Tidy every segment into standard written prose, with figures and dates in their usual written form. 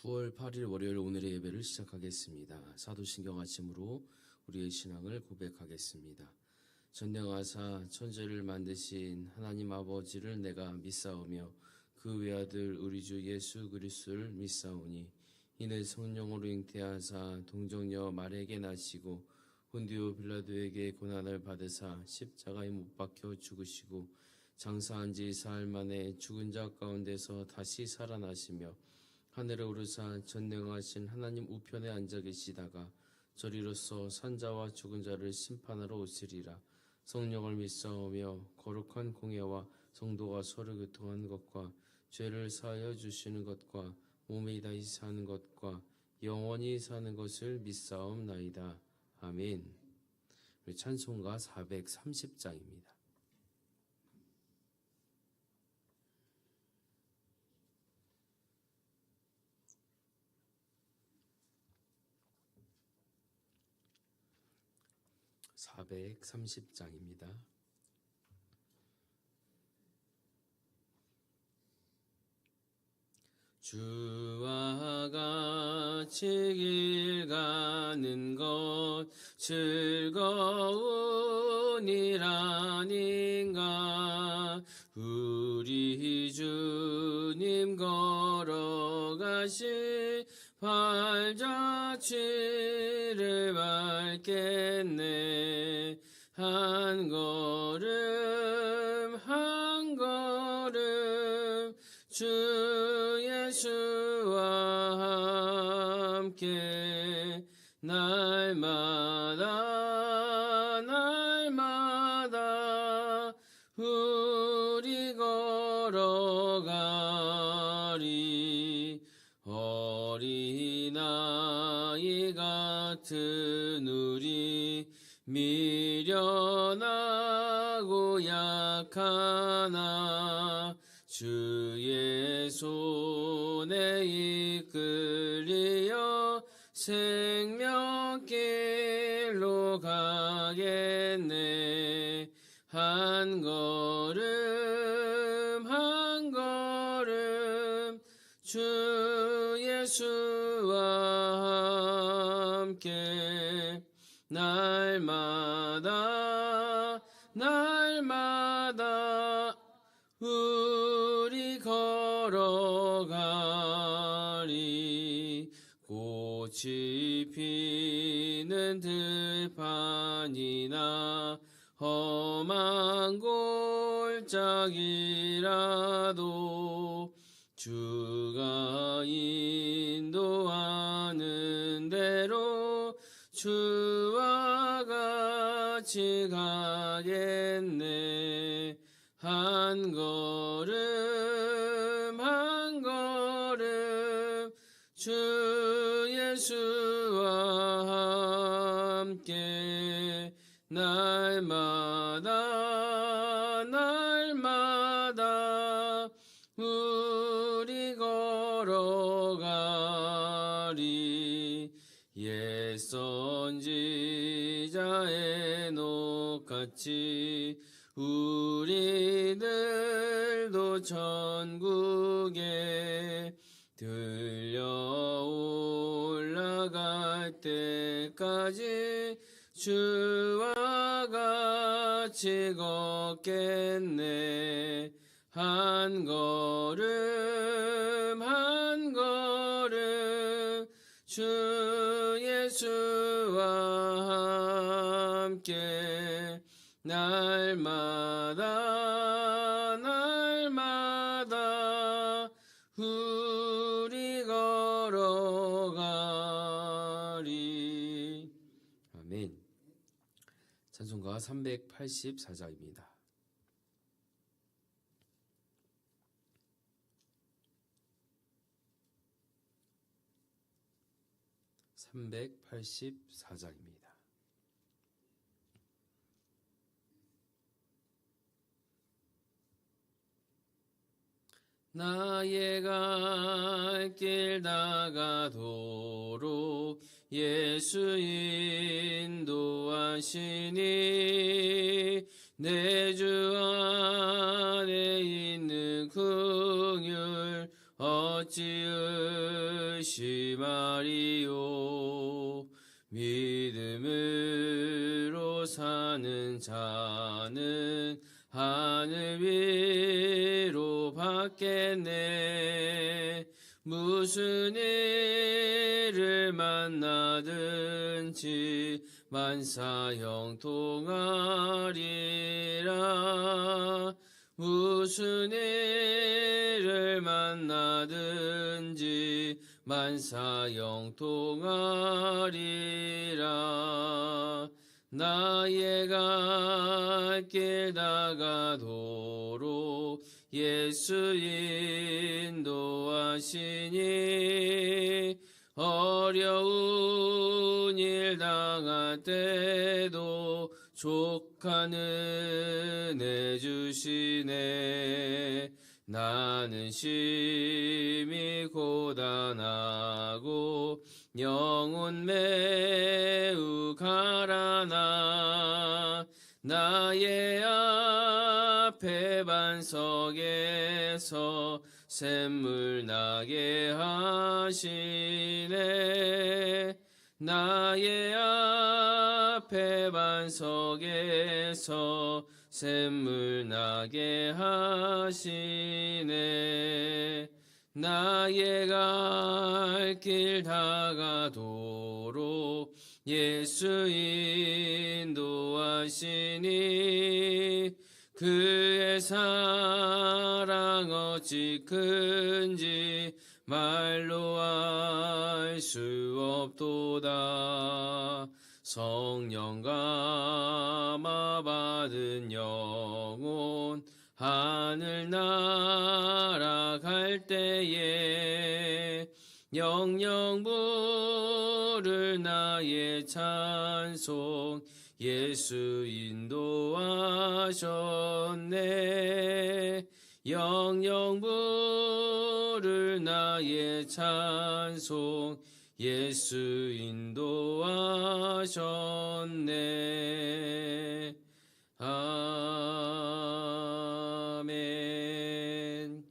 9월 8일 월요일 오늘의 예배를 시작하겠습니다. 사도신경 아침으로 우리의 신앙을 고백하겠습니다. 전능하사 천지를 만드신 하나님 아버지를 내가 믿사오며 그 외아들 우리 주 예수 그리스도를 믿사오니 이는 성령으로 잉태하사 동정녀 마리아에게 나시고 본디오 빌라도에게 고난을 받으사 십자가에 못 박혀 죽으시고 장사한 지 사흘 만에 죽은 자 가운데서 다시 살아나시며 하늘에 오르사 전능하신 하나님 우편에 앉아 계시다가 저리로서 산자와 죽은 자를 심판하러 오시리라. 성령을 믿사오며 거룩한 공예와 성도가 서로 교통하는 것과 죄를 사하여 주시는 것과 몸이 다시 사는 것과 영원히 사는 것을 믿사옵나이다. 아멘. 우리 찬송가 430장입니다. (430장입니다) 주와 같이 길 가는 것 즐거운 일 아닌가. 우리 주님 걸어가신 발자취를 밟겠네. 한 걸음 한 걸음 주 예수와 함께 날마다 날마다 우리 걸어가리. 어린아이 같은 우리 미련하고 약하나 주의 손에 이끌리어 생명길로 가겠네. 한 걸음 한 걸음 주 예수와 함께 날마다 날마다 우리 걸어가리. 꽃이 피는 들판이나 험한 골짜기라도 주가 인도하는 대로 주와 같이 가겠네. 한 걸음 한 걸음 주 예수와 함께 날마다 날마다 우리 걸어가리. 옛 선지자의 녹같이 우리들도 천국에 들려 올라갈 때까지 주와 같이 걷겠네. 한 걸음 한 걸음 주 예수와 함께 날마다 날마다 우리 걸어가리. 아멘. 찬송가 384장입니다. (384장입니다) 나의 갈 길 다가도록 예수 인도하시니 내 주 안에 있는 긍휼 어찌 의심하리요. 믿음으로 사는 자는 하늘 위로 받겠네. 무슨 일을 만나든지 만사 형통하리라. 무슨 일을 만나든지 만사 형통하리라. 나의 갈 길 다가도록 예수 인도하시니 어려운 일 당할 때도 족한 은혜 주시네. 나는 심히 고단하고 영혼 매우 가라나. 나의 앞에 반석에서 샘물 나게 하시네. 나의 앞에 반석에서 샘물 나게 하시네. 나의 갈 길 다가도록 예수 인도하시니 그의 사랑 어찌 큰지 말로 알 수 없도다. 성령 감화 받은 영혼 하늘 날아갈 때에 영영 부를 나의 찬송 예수 인도하셨네. 영영 부를 나의 찬송 예수 인도하셨네. 아멘.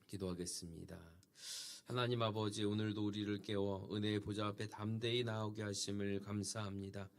기도하겠습니다. 하나님 아버지, 오늘도 우리를 깨워 은혜의 보좌 앞에 담대히 나오게 하심을 감사합니다.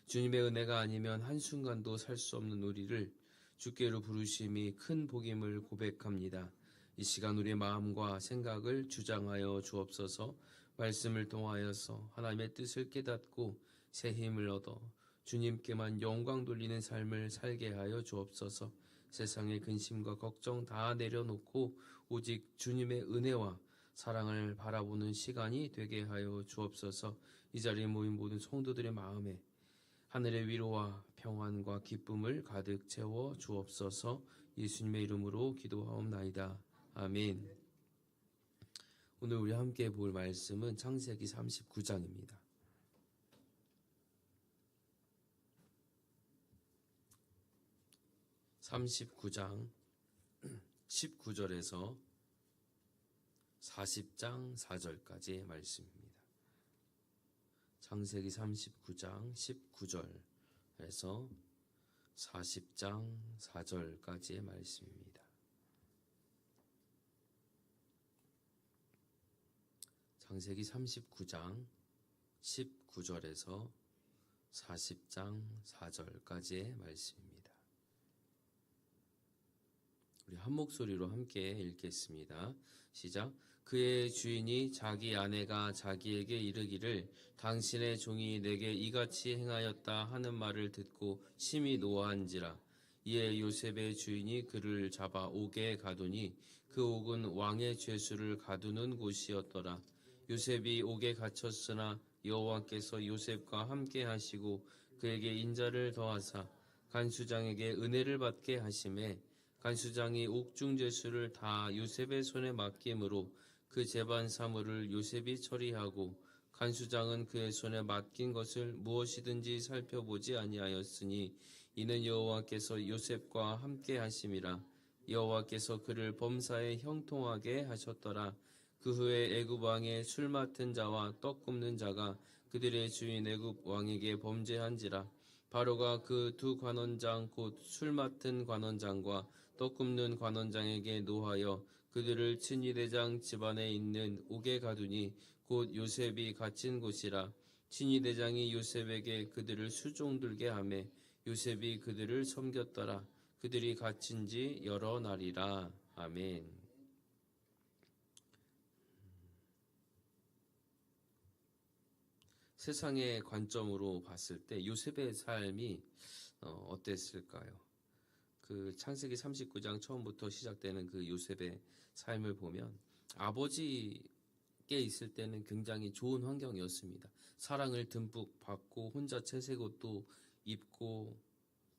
주님의 은혜가 아니면 한순간도 살 수 없는 우리를 주께로 부르심이 큰 복임을 고백합니다. 이 시간 우리의 마음과 생각을 주장하여 주옵소서. 말씀을 통하여서 하나님의 뜻을 깨닫고 새 힘을 얻어 주님께만 영광 돌리는 삶을 살게 하여 주옵소서. 세상의 근심과 걱정 다 내려놓고 오직 주님의 은혜와 사랑을 바라보는 시간이 되게 하여 주옵소서. 이 자리에 모인 모든 성도들의 마음에 하늘의 위로와 평안과 기쁨을 가득 채워 주옵소서. 예수님의 이름으로 기도하옵나이다. 아멘. 오늘 우리 함께 볼 말씀은 창세기 39장입니다. 39장 19절에서 40장 4절까지의 말씀입니다. 창세기 39장 19절에서 40장 4절까지의 말씀입니다. 창세기 39장 19절에서 40장 4절까지의 말씀입니다. 우리 한 목소리로 함께 읽겠습니다. 시작. 그의 주인이 자기 아내가 자기에게 이르기를 당신의 종이 내게 이같이 행하였다 하는 말을 듣고 심히 노하한지라. 이에 요셉의 주인이 그를 잡아 옥에 가두니 그 옥은 왕의 죄수를 가두는 곳이었더라. 요셉이 옥에 갇혔으나 여호와께서 요셉과 함께 하시고 그에게 인자를 더하사 간수장에게 은혜를 받게 하심에 간수장이 옥중 죄수를 다 요셉의 손에 맡김으로 그 재반 사물을 요셉이 처리하고 간수장은 그의 손에 맡긴 것을 무엇이든지 살펴보지 아니하였으니 이는 여호와께서 요셉과 함께 하심이라. 여호와께서 그를 범사에 형통하게 하셨더라. 그 후에 애굽 왕의 술 맡은 자와 떡 굽는 자가 그들의 주인 애굽 왕에게 범죄한지라. 바로가 그 두 관원장 곧 술 맡은 관원장과 떡 굽는 관원장에게 노하여 그들을 친위대장 집안에 있는 옥에 가두니 곧 요셉이 갇힌 곳이라. 친위대장이 요셉에게 그들을 수종들게 하매 요셉이 그들을 섬겼더라. 그들이 갇힌 지 여러 날이라. 아멘. 세상의 관점으로 봤을 때 요셉의 삶이 어땠을까요? 그 창세기 39장 처음부터 시작되는 그 요셉의 삶을 보면 아버지께 있을 때는 굉장히 좋은 환경이었습니다. 사랑을 듬뿍 받고 혼자 채색 옷도 입고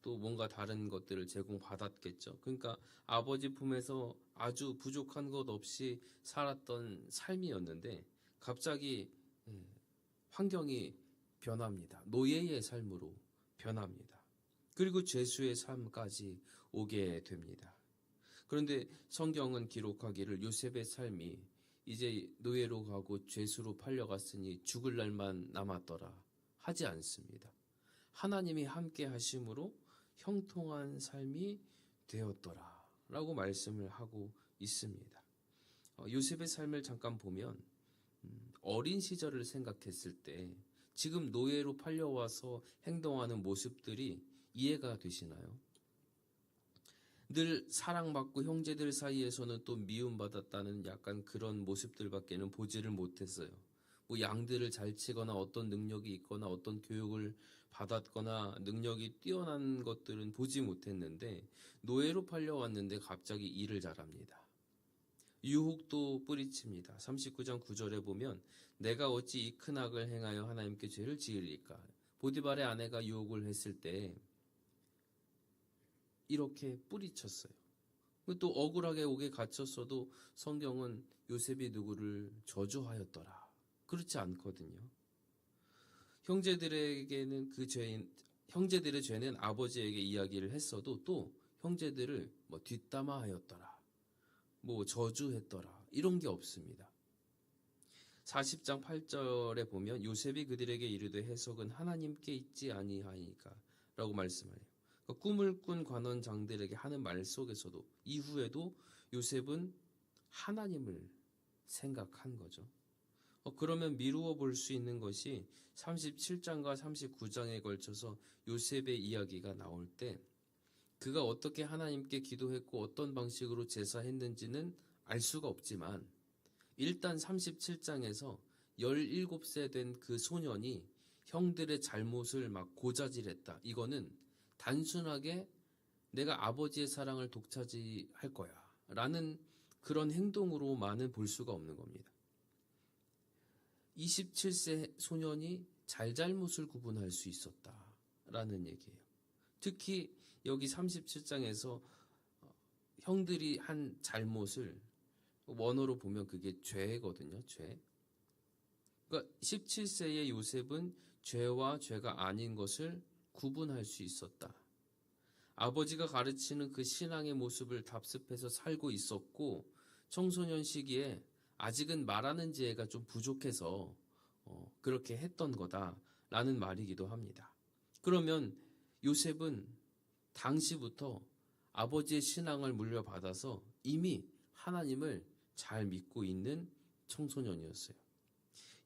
또 뭔가 다른 것들을 제공받았겠죠. 그러니까 아버지 품에서 아주 부족한 것 없이 살았던 삶이었는데 갑자기 환경이 변합니다. 노예의 삶으로 변합니다. 그리고 죄수의 삶까지 오게 됩니다. 그런데 성경은 기록하기를 요셉의 삶이 이제 노예로 가고 죄수로 팔려갔으니 죽을 날만 남았더라 하지 않습니다. 하나님이 함께 하심으로 형통한 삶이 되었더라 라고 말씀을 하고 있습니다. 요셉의 삶을 잠깐 보면 어린 시절을 생각했을 때 지금 노예로 팔려와서 행동하는 모습들이 이해가 되시나요? 늘 사랑받고 형제들 사이에서는 또 미움받았다는 약간 그런 모습들밖에는 보지를 못했어요. 뭐 양들을 잘 치거나 어떤 능력이 있거나 어떤 교육을 받았거나 능력이 뛰어난 것들은 보지 못했는데 노예로 팔려왔는데 갑자기 일을 잘합니다. 유혹도 뿌리칩니다. 39장 9절에 보면 내가 어찌 이 큰 악을 행하여 하나님께 죄를 지으리까. 보디발의 아내가 유혹을 했을 때 이렇게 뿌리쳤어요. 또 억울하게 옥에 갇혔어도 성경은 요셉이 누구를 저주하였더라. 그렇지 않거든요. 형제들에게는 형제들의 죄는 아버지에게 이야기를 했어도 또 형제들을 뒷담화하였더라. 저주했더라. 이런 게 없습니다. 40장 8절에 보면 요셉이 그들에게 이르되 해석은 하나님께 있지 아니하니까 라고 말씀해요. 꿈을 꾼 관원장들에게 하는 말 속에서도 이후에도 요셉은 하나님을 생각한 거죠. 그러면 미루어 볼 수 있는 것이 37장과 39장에 걸쳐서 요셉의 이야기가 나올 때 그가 어떻게 하나님께 기도했고 어떤 방식으로 제사했는지는 알 수가 없지만 일단 37장에서 17세 된 그 소년이 형들의 잘못을 막 고자질했다. 이거는 단순하게 내가 아버지의 사랑을 독차지할 거야 라는 그런 행동으로만은 볼 수가 없는 겁니다. 27세 소년이 잘잘못을 구분할 수 있었다라는 얘기예요. 특히 여기 37장에서 형들이 한 잘못을 원어로 보면 그게 죄거든요. 죄. 그러니까 17세의 요셉은 죄와 죄가 아닌 것을 구분할 수 있었다. 아버지가 가르치는 그 신앙의 모습을 답습해서 살고 있었고 청소년 시기에 아직은 말하는 지혜가 좀 부족해서 그렇게 했던 거다라는 말이기도 합니다. 그러면 요셉은 당시부터 아버지의 신앙을 물려받아서 이미 하나님을 잘 믿고 있는 청소년이었어요.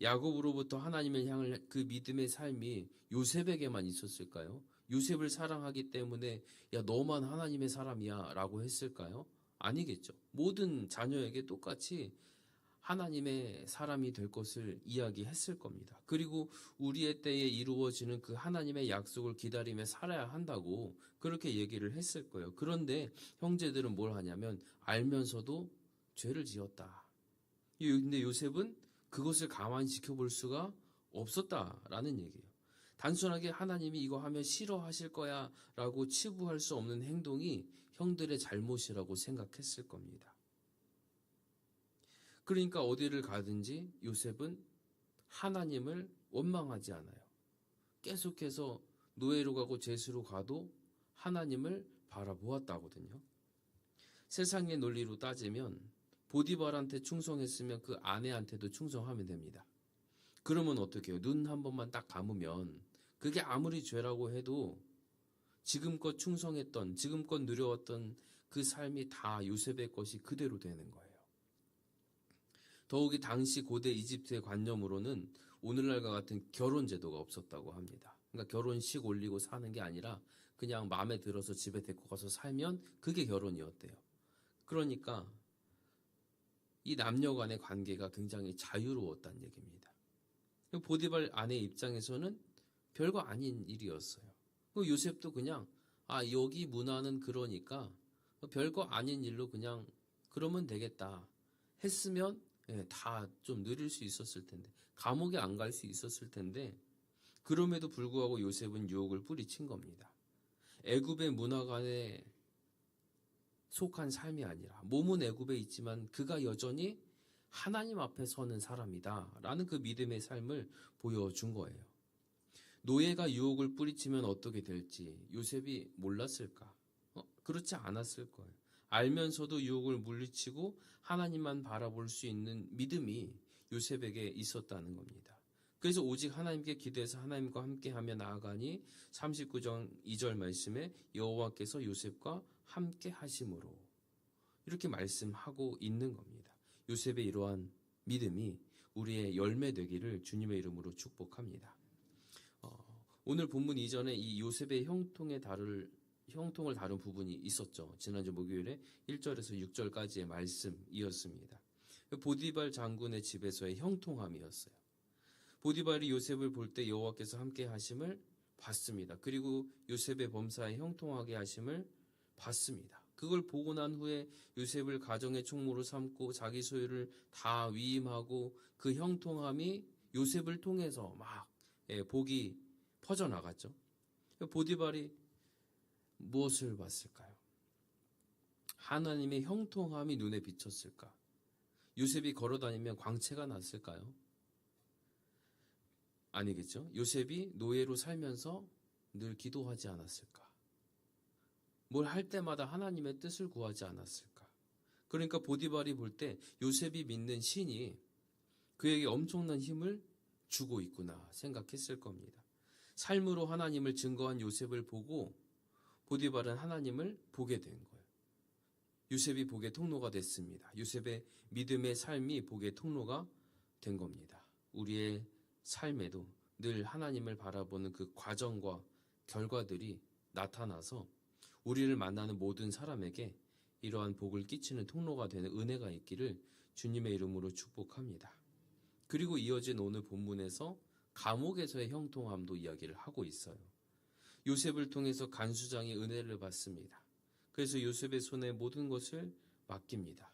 야곱으로부터 하나님을 향할 그 믿음의 삶이 요셉에게만 있었을까요? 요셉을 사랑하기 때문에 야 너만 하나님의 사람이야 라고 했을까요? 아니겠죠. 모든 자녀에게 똑같이 하나님의 사람이 될 것을 이야기했을 겁니다. 그리고 우리의 때에 이루어지는 그 하나님의 약속을 기다리며 살아야 한다고 그렇게 얘기를 했을 거예요. 그런데 형제들은 뭘 하냐면 알면서도 죄를 지었다. 근데 요셉은 그것을 가만히 지켜볼 수가 없었다라는 얘기예요. 단순하게 하나님이 이거 하면 싫어하실 거야 라고 치부할 수 없는 행동이 형들의 잘못이라고 생각했을 겁니다. 그러니까 어디를 가든지 요셉은 하나님을 원망하지 않아요. 계속해서 노예로 가고 죄수로 가도 하나님을 바라보았다거든요. 세상의 논리로 따지면 보디발한테 충성했으면 그 아내한테도 충성하면 됩니다. 그러면 어떻게 해요? 눈 한 번만 딱 감으면 그게 아무리 죄라고 해도 지금껏 충성했던, 지금껏 누려왔던 그 삶이 다 요셉의 것이 그대로 되는 거예요. 더욱이 당시 고대 이집트의 관념으로는 오늘날과 같은 결혼 제도가 없었다고 합니다. 그러니까 결혼식 올리고 사는 게 아니라 그냥 마음에 들어서 집에 데리고 가서 살면 그게 결혼이었대요. 그러니까 이 남녀 간의 관계가 굉장히 자유로웠다는 얘기입니다. 보디발 아내 입장에서는 별거 아닌 일이었어요. 요셉도 그냥 여기 문화는 그러니까 별거 아닌 일로 그냥 그러면 되겠다 했으면 다 좀 누릴 수 있었을 텐데, 감옥에 안 갈 수 있었을 텐데, 그럼에도 불구하고 요셉은 유혹을 뿌리친 겁니다. 애굽의 문화관에 속한 삶이 아니라 몸은 애굽에 있지만 그가 여전히 하나님 앞에 서는 사람이다 라는 그 믿음의 삶을 보여준 거예요. 노예가 유혹을 뿌리치면 어떻게 될지 요셉이 몰랐을까? 그렇지 않았을 거예요. 알면서도 유혹을 물리치고 하나님만 바라볼 수 있는 믿음이 요셉에게 있었다는 겁니다. 그래서 오직 하나님께 기도해서 하나님과 함께하며 나아가니 39장 2절 말씀에 여호와께서 요셉과 함께 하심으로 이렇게 말씀하고 있는 겁니다. 요셉의 이러한 믿음이 우리의 열매 되기를 주님의 이름으로 축복합니다. 오늘 본문 이전에 이 요셉의 형통을 다룬 부분이 있었죠. 지난주 목요일에 1절에서 6절까지의 말씀이었습니다. 보디발 장군의 집에서의 형통함이었어요. 보디발이 요셉을 볼 때 여호와께서 함께 하심을 봤습니다. 그리고 요셉의 범사에 형통하게 하심을 봤습니다. 그걸 보고 난 후에 요셉을 가정의 총무로 삼고 자기 소유를 다 위임하고 그 형통함이 요셉을 통해서 막 복이 퍼져나갔죠. 보디발이 무엇을 봤을까요? 하나님의 형통함이 눈에 비쳤을까? 요셉이 걸어다니면 광채가 났을까요? 아니겠죠. 요셉이 노예로 살면서 늘 기도하지 않았을까? 뭘 할 때마다 하나님의 뜻을 구하지 않았을까? 그러니까 보디발이 볼 때 요셉이 믿는 신이 그에게 엄청난 힘을 주고 있구나 생각했을 겁니다. 삶으로 하나님을 증거한 요셉을 보고 보디발은 하나님을 보게 된 거예요. 요셉이 복의 통로가 됐습니다. 요셉의 믿음의 삶이 복의 통로가 된 겁니다. 우리의 삶에도 늘 하나님을 바라보는 그 과정과 결과들이 나타나서 우리를 만나는 모든 사람에게 이러한 복을 끼치는 통로가 되는 은혜가 있기를 주님의 이름으로 축복합니다. 그리고 이어진 오늘 본문에서 감옥에서의 형통함도 이야기를 하고 있어요. 요셉을 통해서 간수장이 은혜를 받습니다. 그래서 요셉의 손에 모든 것을 맡깁니다.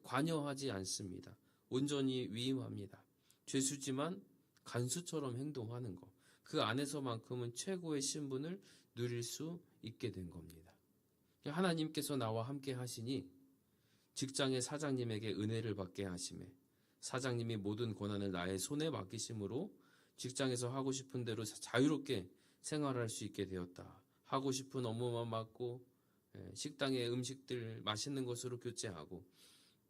관여하지 않습니다. 온전히 위임합니다. 죄수지만 간수처럼 행동하는 것. 그 안에서만큼은 최고의 신분을 누릴 수 있게 된 겁니다. 하나님께서 나와 함께 하시니 직장의 사장님에게 은혜를 받게 하심에 사장님이 모든 권한을 나의 손에 맡기심으로 직장에서 하고 싶은 대로 자유롭게 생활할 수 있게 되었다. 하고 싶은 업무만 맡고 식당의 음식들 맛있는 것으로 교체하고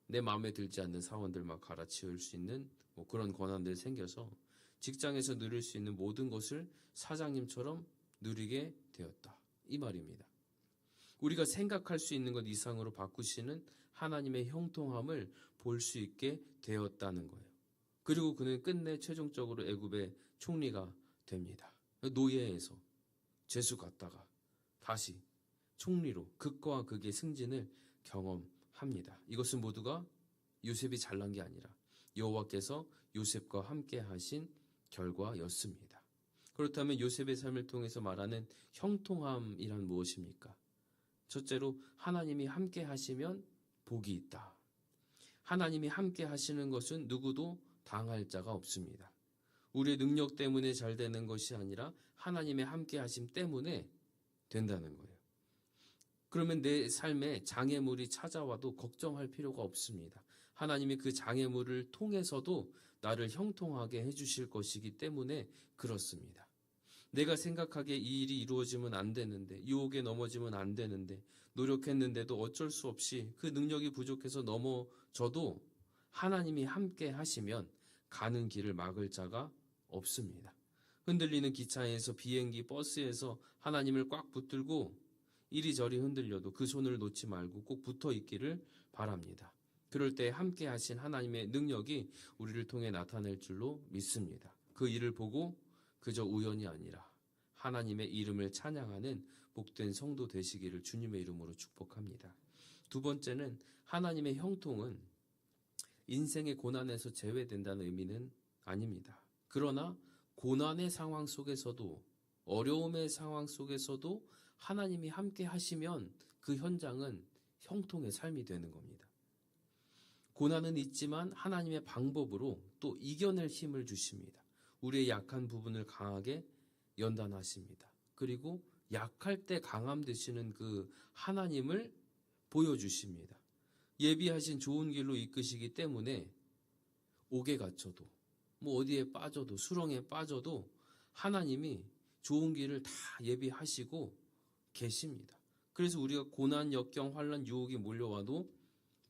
내 마음에 들지 않는 사원들만 갈아치울 수 있는 그런 권한들이 생겨서 직장에서 누릴 수 있는 모든 것을 사장님처럼 누리게 되었다. 이 말입니다. 우리가 생각할 수 있는 것 이상으로 바꾸시는 하나님의 형통함을 볼 수 있게 되었다는 거예요. 그리고 그는 끝내 최종적으로 애굽의 총리가 됩니다. 노예에서 죄수 갔다가 다시 총리로 극과 극의 승진을 경험합니다. 이것은 모두가 요셉이 잘난 게 아니라 여호와께서 요셉과 함께 하신 결과였습니다. 그렇다면 요셉의 삶을 통해서 말하는 형통함이란 무엇입니까? 첫째로 하나님이 함께 하시면 복이 있다. 하나님이 함께 하시는 것은 누구도 당할 자가 없습니다. 우리의 능력 때문에 잘 되는 것이 아니라 하나님의 함께 하심 때문에 된다는 거예요. 그러면 내 삶에 장애물이 찾아와도 걱정할 필요가 없습니다. 하나님이 그 장애물을 통해서도 나를 형통하게 해주실 것이기 때문에 그렇습니다. 내가 생각하기에 이 일이 이루어지면 안 되는데, 유혹에 넘어지면 안 되는데, 노력했는데도 어쩔 수 없이 그 능력이 부족해서 넘어져도 하나님이 함께 하시면 가는 길을 막을 자가 없습니다. 흔들리는 기차에서 비행기, 버스에서 하나님을 꽉 붙들고 이리저리 흔들려도 그 손을 놓지 말고 꼭 붙어 있기를 바랍니다. 그럴 때 함께 하신 하나님의 능력이 우리를 통해 나타날 줄로 믿습니다. 그 일을 보고 그저 우연이 아니라 하나님의 이름을 찬양하는 복된 성도 되시기를 주님의 이름으로 축복합니다. 두 번째는 하나님의 형통은 인생의 고난에서 제외된다는 의미는 아닙니다. 그러나 고난의 상황 속에서도 어려움의 상황 속에서도 하나님이 함께 하시면 그 현장은 형통의 삶이 되는 겁니다. 고난은 있지만 하나님의 방법으로 또 이겨낼 힘을 주십니다. 우리의 약한 부분을 강하게 연단하십니다. 그리고 약할 때 강함 되시는 그 하나님을 보여주십니다. 예비하신 좋은 길로 이끄시기 때문에 옥에 갇혀도 어디에 빠져도 수렁에 빠져도 하나님이 좋은 길을 다 예비하시고 계십니다. 그래서 우리가 고난, 역경, 환난, 유혹이 몰려와도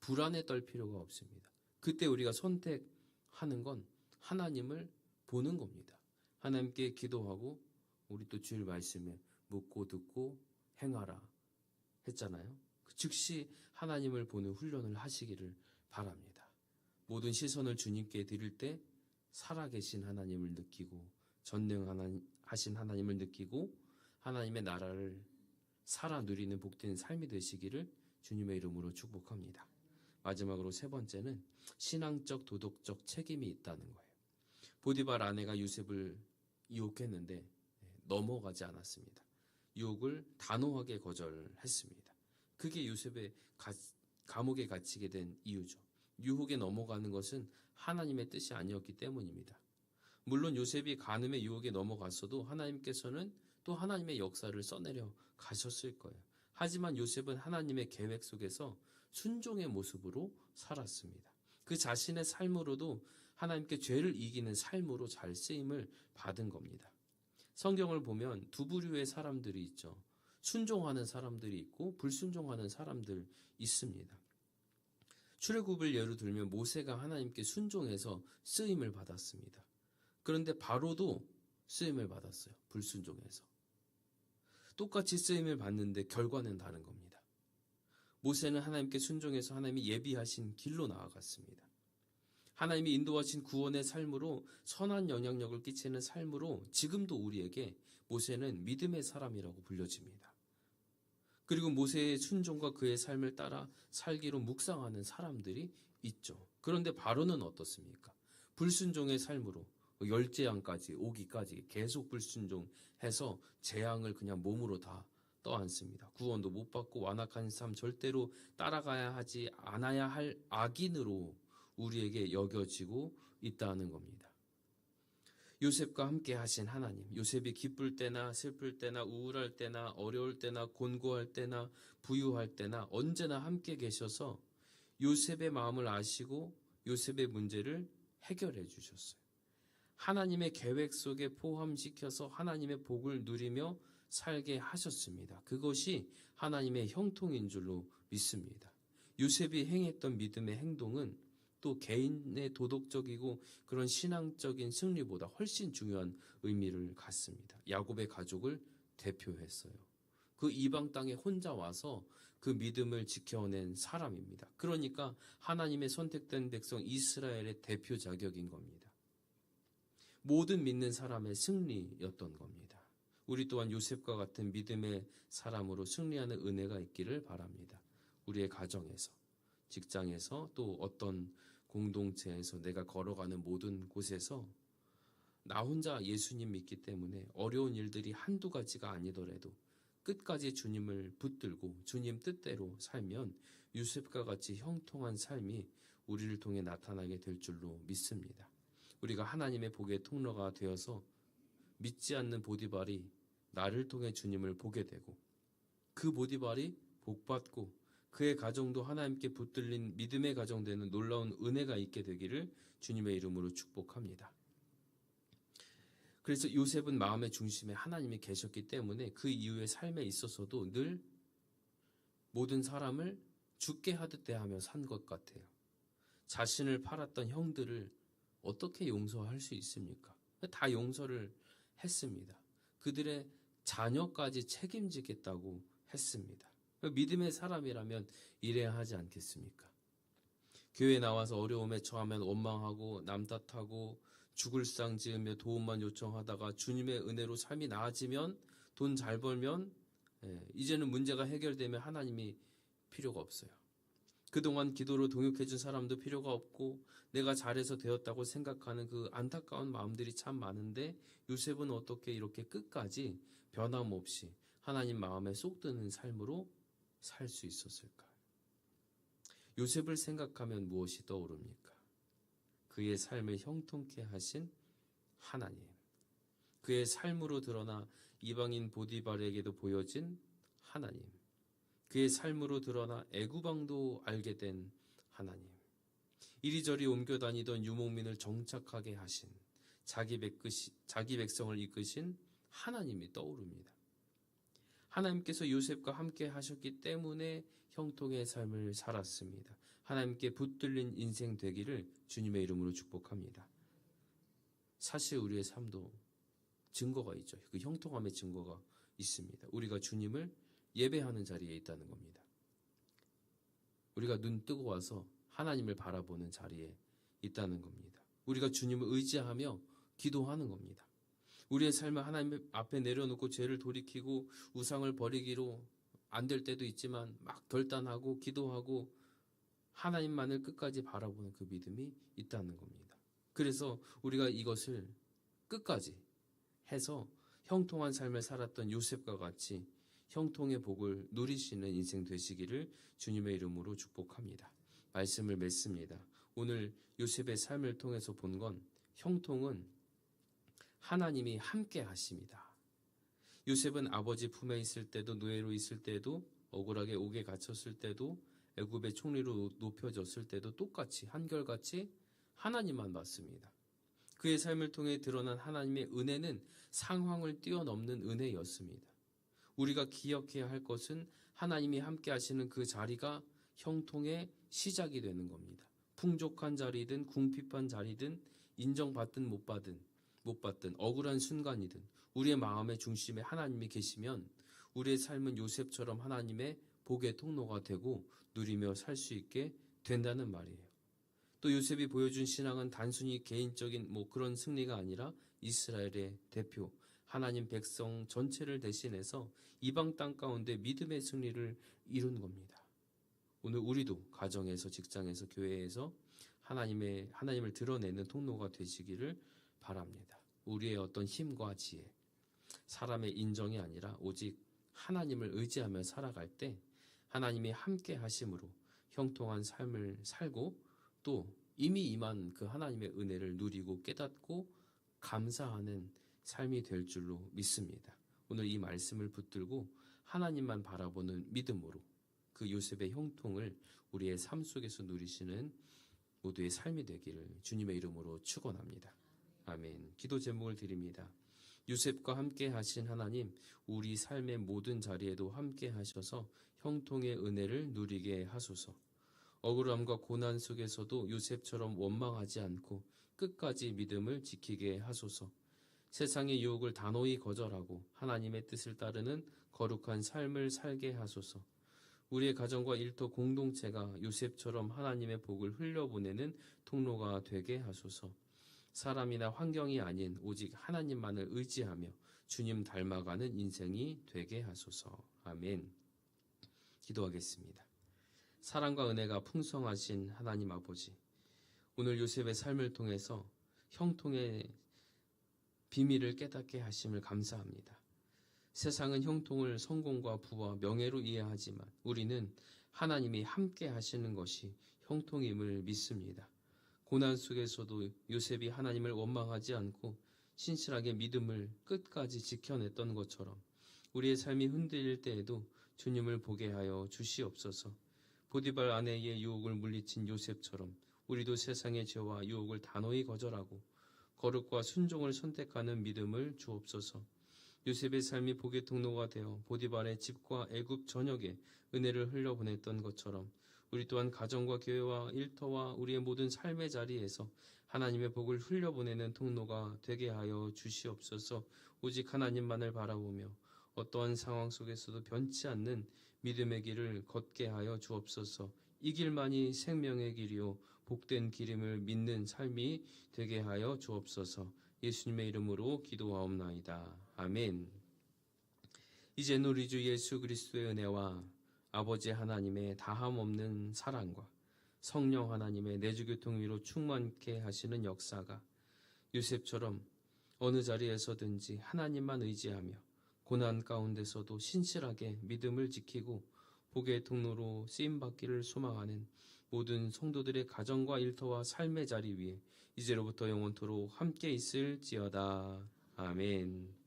불안에 떨 필요가 없습니다. 그때 우리가 선택하는 건 하나님을 보는 겁니다. 하나님께 기도하고 우리 또 주일 말씀에 묻고 듣고 행하라 했잖아요. 즉시 하나님을 보는 훈련을 하시기를 바랍니다. 모든 시선을 주님께 드릴 때 살아계신 하나님을 느끼고 전능하신 하나님을 느끼고 하나님의 나라를 살아 누리는 복된 삶이 되시기를 주님의 이름으로 축복합니다. 마지막으로 세 번째는 신앙적 도덕적 책임이 있다는 거예요. 보디발 아내가 요셉을 유혹했는데 넘어가지 않았습니다. 유혹을 단호하게 거절했습니다. 그게 요셉의 감옥에 갇히게 된 이유죠. 유혹에 넘어가는 것은 하나님의 뜻이 아니었기 때문입니다. 물론 요셉이 간음의 유혹에 넘어갔어도 하나님께서는 또 하나님의 역사를 써내려 가셨을 거예요. 하지만 요셉은 하나님의 계획 속에서 순종의 모습으로 살았습니다. 그 자신의 삶으로도 하나님께 죄를 이기는 삶으로 잘 쓰임을 받은 겁니다. 성경을 보면 두 부류의 사람들이 있죠. 순종하는 사람들이 있고 불순종하는 사람들 있습니다. 출애굽을 예로 들면 모세가 하나님께 순종해서 쓰임을 받았습니다. 그런데 바로도 쓰임을 받았어요. 불순종해서. 똑같이 쓰임을 받는데 결과는 다른 겁니다. 모세는 하나님께 순종해서 하나님이 예비하신 길로 나아갔습니다. 하나님이 인도하신 구원의 삶으로 선한 영향력을 끼치는 삶으로 지금도 우리에게 모세는 믿음의 사람이라고 불려집니다. 그리고 모세의 순종과 그의 삶을 따라 살기로 묵상하는 사람들이 있죠. 그런데 바로는 어떻습니까? 불순종의 삶으로 열재앙까지 오기까지 계속 불순종해서 재앙을 그냥 몸으로 다 떠안습니다. 구원도 못 받고 완악한 삶 절대로 따라가야 하지 않아야 할 악인으로 우리에게 여겨지고 있다는 겁니다. 요셉과 함께 하신 하나님, 요셉이 기쁠 때나 슬플 때나 우울할 때나 어려울 때나 곤고할 때나 부유할 때나 언제나 함께 계셔서 요셉의 마음을 아시고 요셉의 문제를 해결해 주셨어요. 하나님의 계획 속에 포함시켜서 하나님의 복을 누리며 살게 하셨습니다. 그것이 하나님의 형통인 줄로 믿습니다. 요셉이 행했던 믿음의 행동은 또 개인의 도덕적이고 그런 신앙적인 승리보다 훨씬 중요한 의미를 갖습니다. 야곱의 가족을 대표했어요. 그 이방 땅에 혼자 와서 그 믿음을 지켜낸 사람입니다. 그러니까 하나님의 선택된 백성 이스라엘의 대표 자격인 겁니다. 모든 믿는 사람의 승리였던 겁니다. 우리 또한 요셉과 같은 믿음의 사람으로 승리하는 은혜가 있기를 바랍니다. 우리의 가정에서, 직장에서 또 어떤 공동체에서 내가 걸어가는 모든 곳에서 나 혼자 예수님 믿기 때문에 어려운 일들이 한두 가지가 아니더라도 끝까지 주님을 붙들고 주님 뜻대로 살면 요셉과 같이 형통한 삶이 우리를 통해 나타나게 될 줄로 믿습니다. 우리가 하나님의 복의 통로가 되어서 믿지 않는 보디발이 나를 통해 주님을 보게 되고 그 보디발이 복받고 그의 가정도 하나님께 붙들린 믿음의 가정 되는 놀라운 은혜가 있게 되기를 주님의 이름으로 축복합니다. 그래서 요셉은 마음의 중심에 하나님이 계셨기 때문에 그 이후의 삶에 있어서도 늘 모든 사람을 죽게 하듯 대하며 산 것 같아요. 자신을 팔았던 형들을 어떻게 용서할 수 있습니까? 다 용서를 했습니다. 그들의 자녀까지 책임지겠다고 했습니다. 믿음의 사람이라면 이래야 하지 않겠습니까? 교회에 나와서 어려움에 처하면 원망하고 남 탓하고 죽을 상 지으며 도움만 요청하다가 주님의 은혜로 삶이 나아지면 돈 잘 벌면 이제는 문제가 해결되면 하나님이 필요가 없어요. 그동안 기도로 동역해준 사람도 필요가 없고 내가 잘해서 되었다고 생각하는 그 안타까운 마음들이 참 많은데 요셉은 어떻게 이렇게 끝까지 변함없이 하나님 마음에 쏙 드는 삶으로 살 수 있었을까? 요셉을 생각하면 무엇이 떠오릅니까? 그의 삶을 형통케 하신 하나님, 그의 삶으로 드러나 이방인 보디발에게도 보여진 하나님, 그의 삶으로 드러나 애구방도 알게 된 하나님, 이리저리 옮겨 다니던 유목민을 정착하게 하신 자기 백성을 이끄신 하나님이 떠오릅니다. 하나님께서 요셉과 함께 하셨기 때문에 형통의 삶을 살았습니다. 하나님께 붙들린 인생 되기를 주님의 이름으로 축복합니다. 사실 우리의 삶도 증거가 있죠. 그 형통함의 증거가 있습니다. 우리가 주님을 예배하는 자리에 있다는 겁니다. 우리가 눈 뜨고 와서 하나님을 바라보는 자리에 있다는 겁니다. 우리가 주님을 의지하며 기도하는 겁니다. 우리의 삶을 하나님 앞에 내려놓고 죄를 돌이키고 우상을 버리기로 안 될 때도 있지만 막 결단하고 기도하고 하나님만을 끝까지 바라보는 그 믿음이 있다는 겁니다. 그래서 우리가 이것을 끝까지 해서 형통한 삶을 살았던 요셉과 같이 형통의 복을 누리시는 인생 되시기를 주님의 이름으로 축복합니다. 말씀을 맺습니다. 오늘 요셉의 삶을 통해서 본 건 형통은 하나님이 함께 하십니다. 요셉은 아버지 품에 있을 때도 노예로 있을 때도 억울하게 옥에 갇혔을 때도 애굽의 총리로 높여졌을 때도 똑같이 한결같이 하나님만 봤습니다. 그의 삶을 통해 드러난 하나님의 은혜는 상황을 뛰어넘는 은혜였습니다. 우리가 기억해야 할 것은 하나님이 함께 하시는 그 자리가 형통의 시작이 되는 겁니다. 풍족한 자리든 궁핍한 자리든 인정받든 못 받든 억울한 순간이든 우리의 마음의 중심에 하나님이 계시면 우리의 삶은 요셉처럼 하나님의 복의 통로가 되고 누리며 살 수 있게 된다는 말이에요. 또 요셉이 보여준 신앙은 단순히 개인적인 그런 승리가 아니라 이스라엘의 대표, 하나님 백성 전체를 대신해서 이방 땅 가운데 믿음의 승리를 이룬 겁니다. 오늘 우리도 가정에서, 직장에서, 교회에서 하나님을 드러내는 통로가 되시기를 바랍니다. 우리의 어떤 힘과 지혜, 사람의 인정이 아니라 오직 하나님을 의지하며 살아갈 때 하나님이 함께 하심으로 형통한 삶을 살고 또 이미 임한 그 하나님의 은혜를 누리고 깨닫고 감사하는 삶이 될 줄로 믿습니다. 오늘 이 말씀을 붙들고 하나님만 바라보는 믿음으로 그 요셉의 형통을 우리의 삶 속에서 누리시는 모두의 삶이 되기를 주님의 이름으로 축원합니다. 아멘. 기도 제목을 드립니다. 요셉과 함께 하신 하나님, 우리 삶의 모든 자리에도 함께 하셔서 형통의 은혜를 누리게 하소서. 억울함과 고난 속에서도 요셉처럼 원망하지 않고 끝까지 믿음을 지키게 하소서. 세상의 유혹을 단호히 거절하고 하나님의 뜻을 따르는 거룩한 삶을 살게 하소서. 우리의 가정과 일터 공동체가 요셉처럼 하나님의 복을 흘려보내는 통로가 되게 하소서. 사람이나 환경이 아닌 오직 하나님만을 의지하며 주님 닮아가는 인생이 되게 하소서. 아멘. 기도하겠습니다. 사랑과 은혜가 풍성하신 하나님 아버지, 오늘 요셉의 삶을 통해서 형통의 비밀을 깨닫게 하심을 감사합니다. 세상은 형통을 성공과 부와 명예로 이해하지만 우리는 하나님이 함께 하시는 것이 형통임을 믿습니다. 고난 속에서도 요셉이 하나님을 원망하지 않고 신실하게 믿음을 끝까지 지켜냈던 것처럼 우리의 삶이 흔들릴 때에도 주님을 보게 하여 주시옵소서. 보디발 아내의 유혹을 물리친 요셉처럼 우리도 세상의 죄와 유혹을 단호히 거절하고 거룩과 순종을 선택하는 믿음을 주옵소서. 요셉의 삶이 복의 통로가 되어 보디발의 집과 애굽 전역에 은혜를 흘려보냈던 것처럼 우리 또한 가정과 교회와 일터와 우리의 모든 삶의 자리에서 하나님의 복을 흘려보내는 통로가 되게 하여 주시옵소서. 오직 하나님만을 바라보며 어떠한 상황 속에서도 변치 않는 믿음의 길을 걷게 하여 주옵소서. 이 길만이 생명의 길이요 복된 길임을 믿는 삶이 되게 하여 주옵소서. 예수님의 이름으로 기도하옵나이다. 아멘. 이제 우리 주 예수 그리스도의 은혜와 아버지 하나님의 다함없는 사랑과 성령 하나님의 내주교통 위로 충만케 하시는 역사가 요셉처럼 어느 자리에서든지 하나님만 의지하며 고난 가운데서도 신실하게 믿음을 지키고 복의 통로로 쓰임받기를 소망하는 모든 성도들의 가정과 일터와 삶의 자리 위에 이제로부터 영원토록 함께 있을지어다. 아멘.